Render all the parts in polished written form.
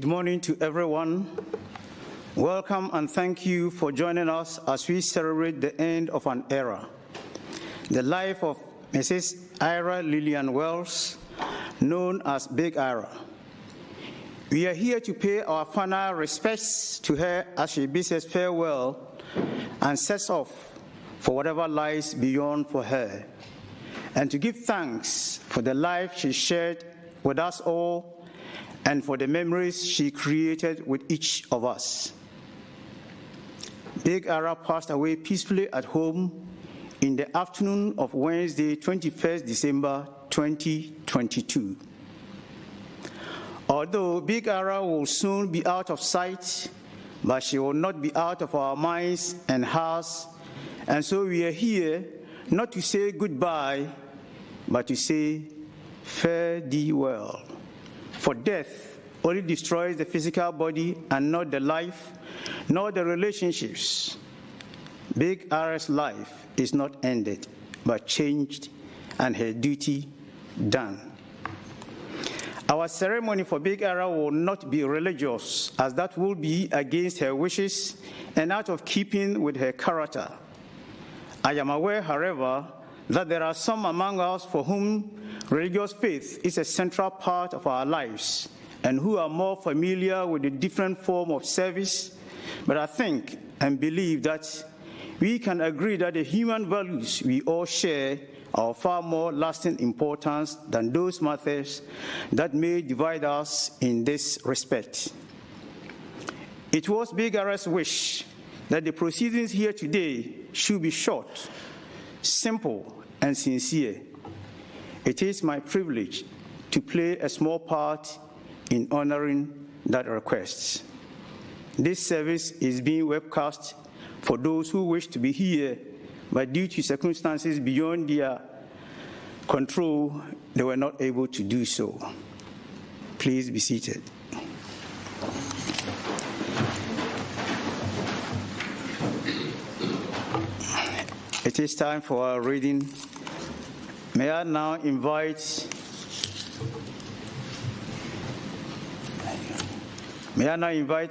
Good morning to everyone. Welcome and thank you for joining us as we celebrate the end of an era. The life of Mrs. Ira Lilian Wells, known as Big Ira. We are here to pay our final respects to her as she bids us farewell and sets off for whatever lies beyond for her, and to give thanks for the life she shared with us all and for the memories she created with each of us. Big Ira passed away peacefully at home in the afternoon of Wednesday, 21st December 2022. Although Big Ira will soon be out of sight, but she will not be out of our minds and hearts, and so we are here not to say goodbye, but to say fare thee well. For death only destroys the physical body and not the life, nor the relationships. Big Ira's life is not ended, but changed, and her duty done. Our ceremony for Big Ira will not be religious, as that will be against her wishes and out of keeping with her character. I am aware, however, that there are some among us for whom religious faith is a central part of our lives and who are more familiar with the different form of service, but I think and believe that we can agree that the human values we all share are of far more lasting importance than those matters that may divide us in this respect. It was Big Ira's wish that the proceedings here today should be short, simple, and sincere. It is my privilege to play a small part in honoring that request. This service is being webcast for those who wish to be here, but due to circumstances beyond their control, they were not able to do so. Please be seated. It is time for our reading. May I now invite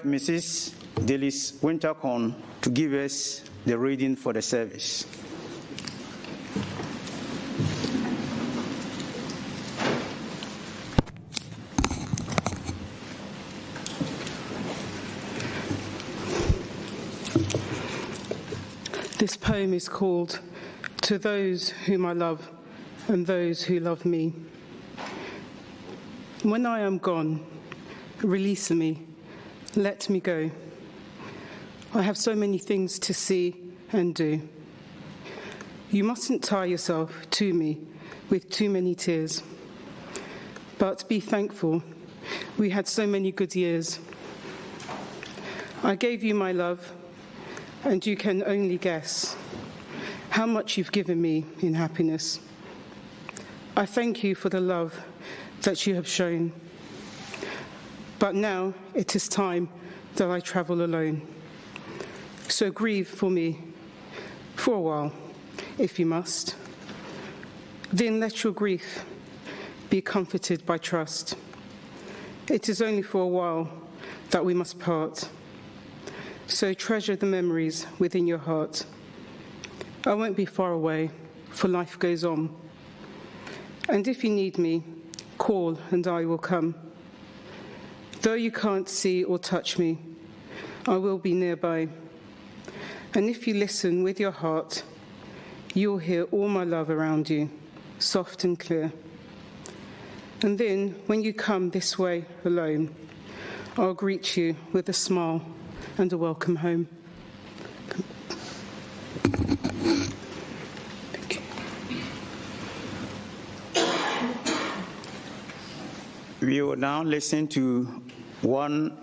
Mrs. Delis Wintercorn to give us the reading for the service. This poem is called "To Those Whom I Love and Those Who Love Me." When I am gone, release me, let me go. I have so many things to see and do. You mustn't tie yourself to me with too many tears. But be thankful, we had so many good years. I gave you my love, and you can only guess how much you've given me in happiness. I thank you for the love that you have shown. But now it is time that I travel alone. So grieve for me for a while, if you must. Then let your grief be comforted by trust. It is only for a while that we must part. So treasure the memories within your heart. I won't be far away, for life goes on. And if you need me, call and I will come. Though you can't see or touch me, I will be nearby. And if you listen with your heart, you'll hear all my love around you, soft and clear. And then, when you come this way alone, I'll greet you with a smile and a welcome home. Thank you. We will now listen to one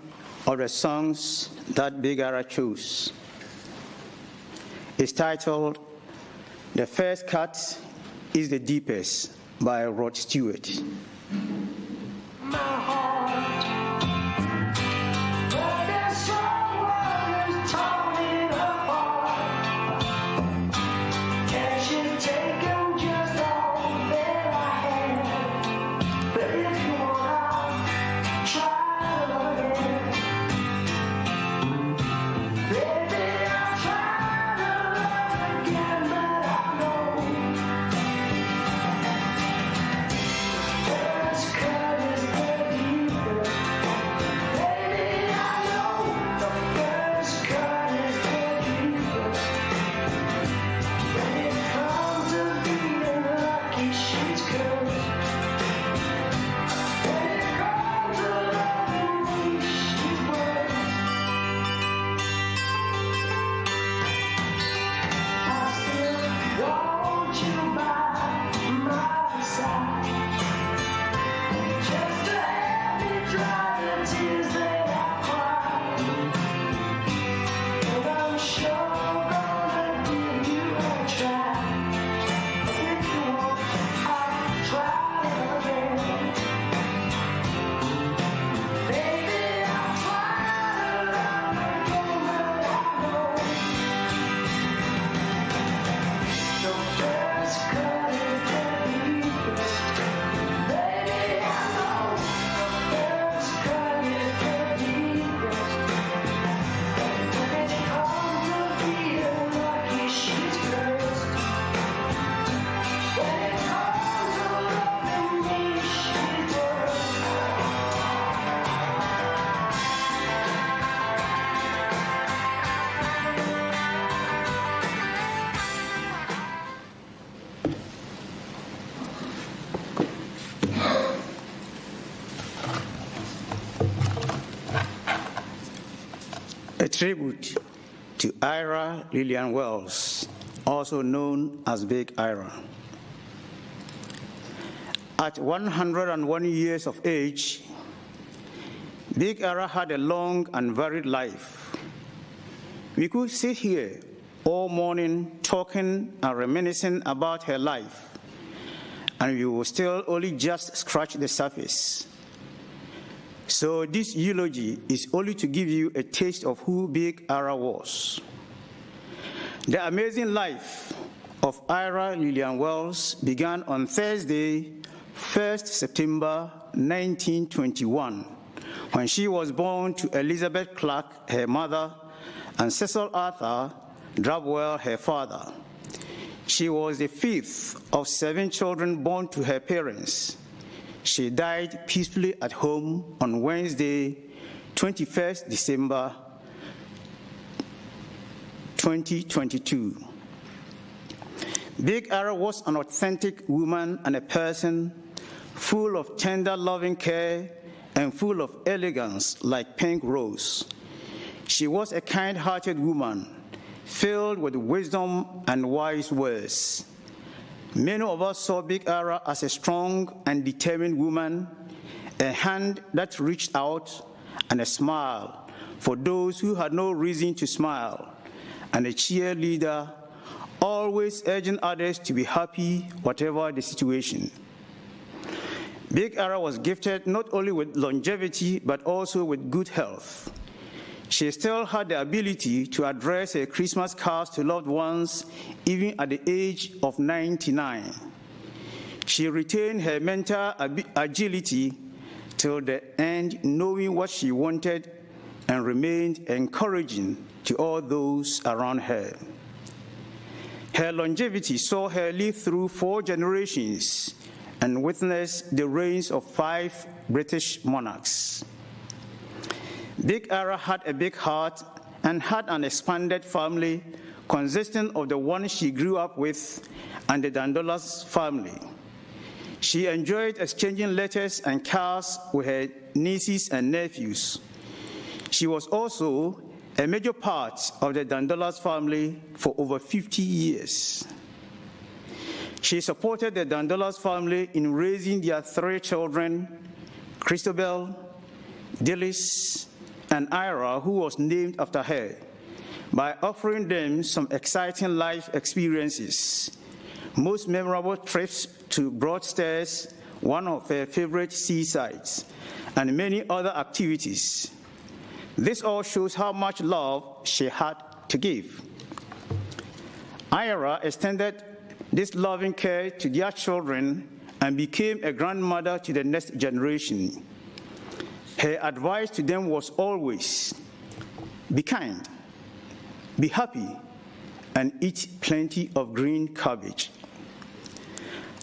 of the songs that Big Ira chose. It's titled "The First Cut is the Deepest" by Rod Stewart. My heart, but there's someone who's torn it apart. And she's taken just all that I had. But if you want, try again. A tribute to Ira Lilian Wells, also known as Big Ira. At 101 years of age, Big Ira had a long and varied life. We could sit here all morning talking and reminiscing about her life, and we will still only just scratch the surface. So this eulogy is only to give you a taste of who Big Ira was. The amazing life of Ira Lilian Wells began on Thursday, 1st September 1921, when she was born to Elizabeth Clark, her mother, and Cecil Arthur Drabwell, her father. She was the fifth of 7 children born to her parents. She died peacefully at home on Wednesday, 21st December 2022. Big Ira was an authentic woman and a person full of tender, loving care and full of elegance like pink rose. She was a kind-hearted woman, filled with wisdom and wise words. Many of us saw Big Ira as a strong and determined woman, a hand that reached out and a smile for those who had no reason to smile, and a cheerleader, always urging others to be happy whatever the situation. Big Ira was gifted not only with longevity but also with good health. She still had the ability to address her Christmas cards to loved ones even at the age of 99. She retained her mental agility till the end, knowing what she wanted, and remained encouraging to all those around her. Her longevity saw her live through 4 generations and witness the reigns of 5 British monarchs. Big Ira had a big heart and had an expanded family consisting of the one she grew up with and the Dandolas family. She enjoyed exchanging letters and cards with her nieces and nephews. She was also a major part of the Dandolas family for over 50 years. She supported the Dandolas family in raising their 3 children, Christabel, Dillis, and Ira, who was named after her, by offering them some exciting life experiences, most memorable trips to Broadstairs, one of her favorite seasides, and many other activities. This all shows how much love she had to give. Ira extended this loving care to their children and became a grandmother to the next generation. Her advice to them was always, be kind, be happy, and eat plenty of green cabbage.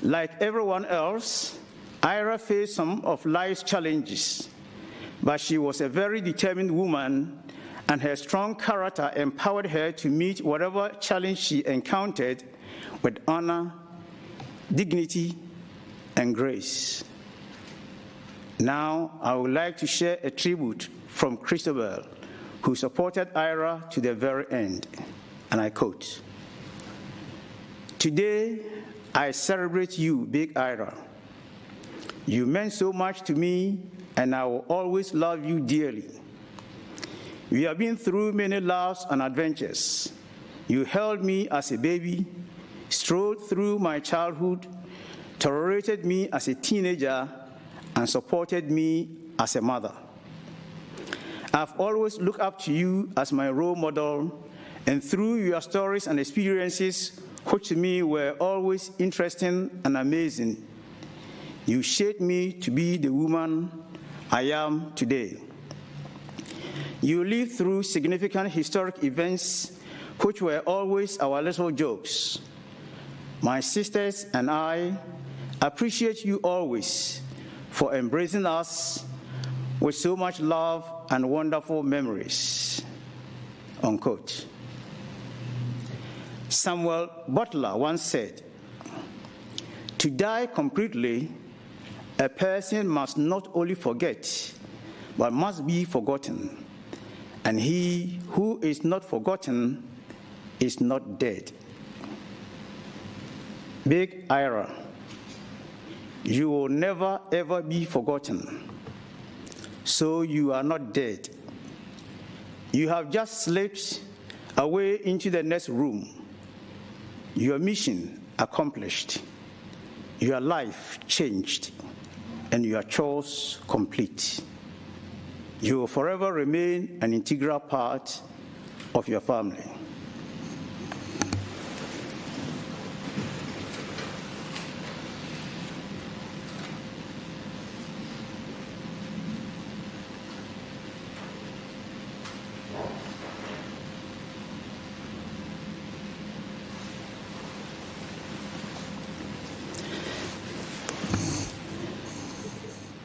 Like everyone else, Ira faced some of life's challenges, but she was a very determined woman, and her strong character empowered her to meet whatever challenge she encountered with honor, dignity, and grace. Now, I would like to share a tribute from Christabel, who supported Ira to the very end, and I quote, "Today, I celebrate you, Big Ira. You meant so much to me, and I will always love you dearly. We have been through many laughs and adventures. You held me as a baby, strolled through my childhood, tolerated me as a teenager, and supported me as a mother. I've always looked up to you as my role model, and through your stories and experiences, which to me were always interesting and amazing, you shaped me to be the woman I am today. You lived through significant historic events, which were always our little jokes. My sisters and I appreciate you always for embracing us with so much love and wonderful memories." Unquote. Samuel Butler once said, "To die completely, a person must not only forget, but must be forgotten. and he who is not forgotten is not dead. Big Ira, you will never ever be forgotten, so you are not dead. You have just slipped away into the next room. Your mission accomplished, your life changed, and your chores complete. You will forever remain an integral part of your family.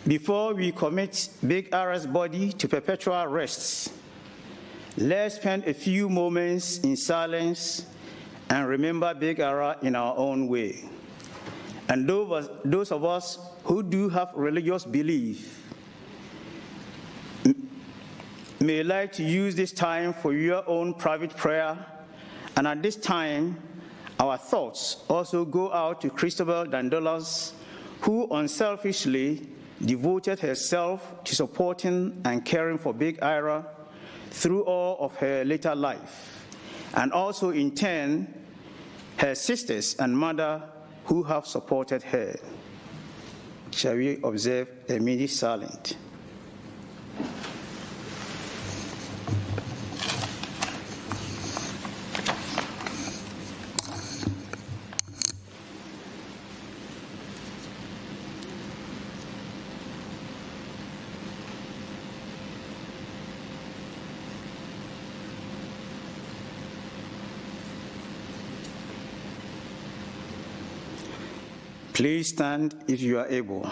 Before we commit Big Ira's body to perpetual rest, let's spend a few moments in silence and remember Big Ira in our own way. And those of us who do have religious belief may like to use this time for your own private prayer. And at this time, our thoughts also go out to Christabel Dandolas, who unselfishly devoted herself to supporting and caring for Big Ira through all of her later life, and also in turn her sisters and mother who have supported her. Shall we observe a minute silence? Please stand if you are able.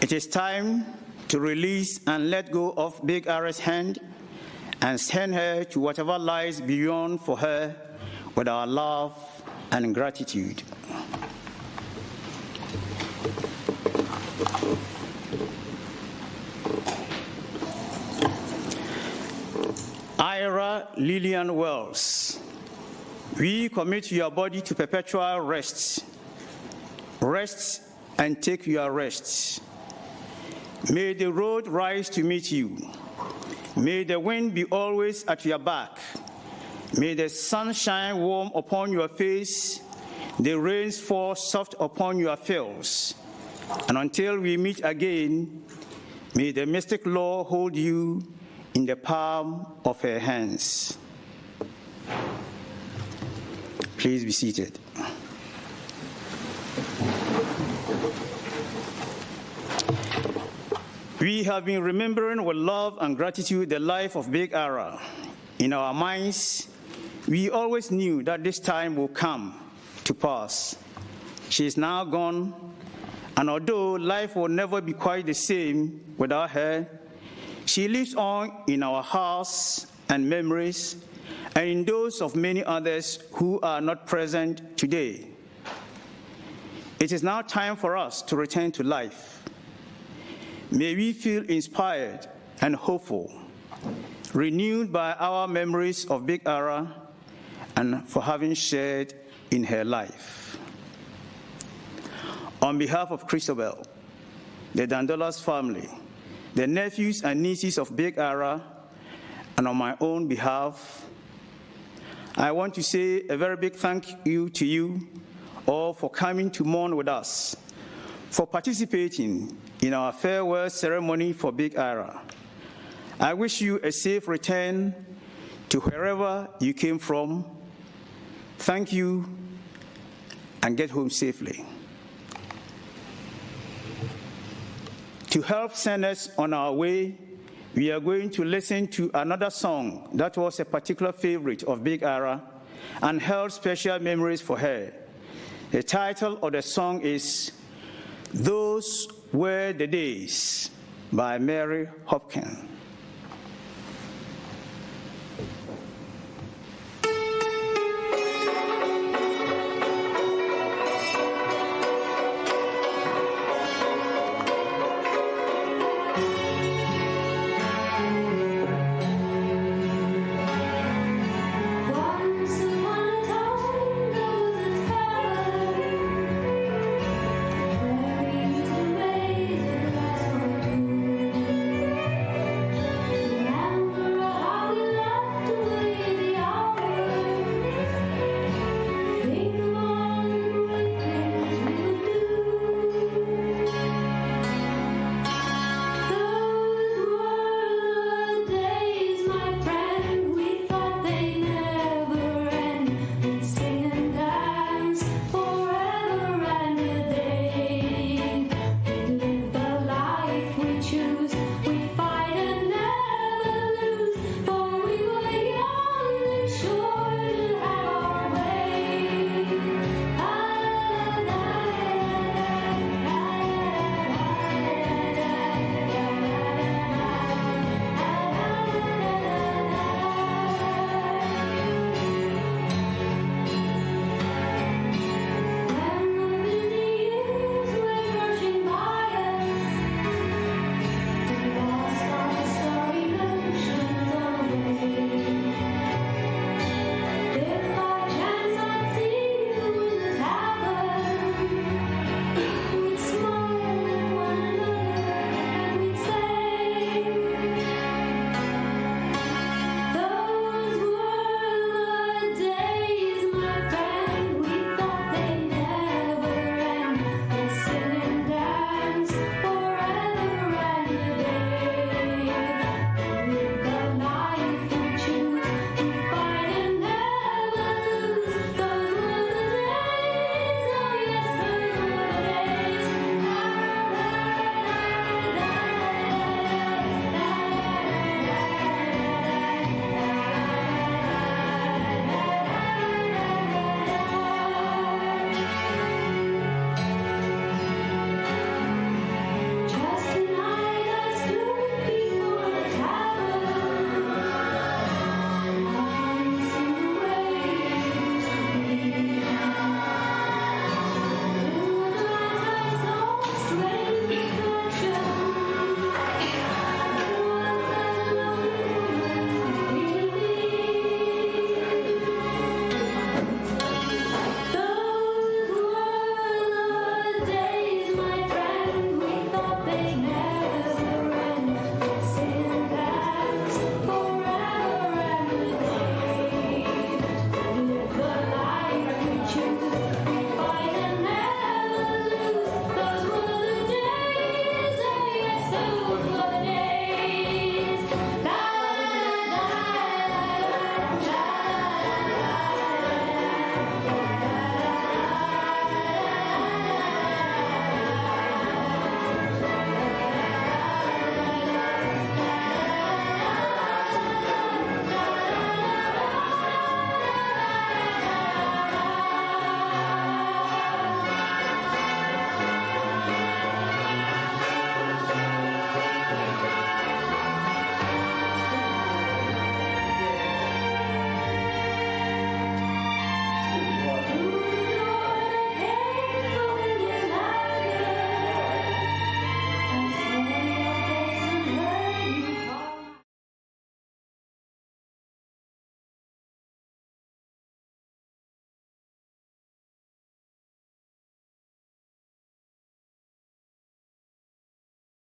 It is time to release and let go of Big Ira's hand and send her to whatever lies beyond for her with our love and gratitude. Ira Lilian Wells, we commit your body to perpetual rest. Rest and take your rest. May the road rise to meet you. May the wind be always at your back. May the sun shine warm upon your face, the rains fall soft upon your fields. And until we meet again, may the mystic law hold you in the palm of her hands. Please be seated. We have been remembering with love and gratitude the life of Big Ira. In our minds, we always knew that this time will come to pass. She is now gone, and although life will never be quite the same without her, she lives on in our hearts and memories, and in those of many others who are not present today. It is now time for us to return to life. May we feel inspired and hopeful, renewed by our memories of Big Ira and for having shared in her life. On behalf of Christabel, the Dandolas family, the nephews and nieces of Big Ira, and on my own behalf, I want to say a very big thank you to you all for coming to mourn with us, for participating in our farewell ceremony for Big Ira. I wish you a safe return to wherever you came from. Thank you, and get home safely. To help send us on our way, we are going to listen to another song that was a particular favorite of Big Ira and held special memories for her. The title of the song is "Those Were the Days" by Mary Hopkins.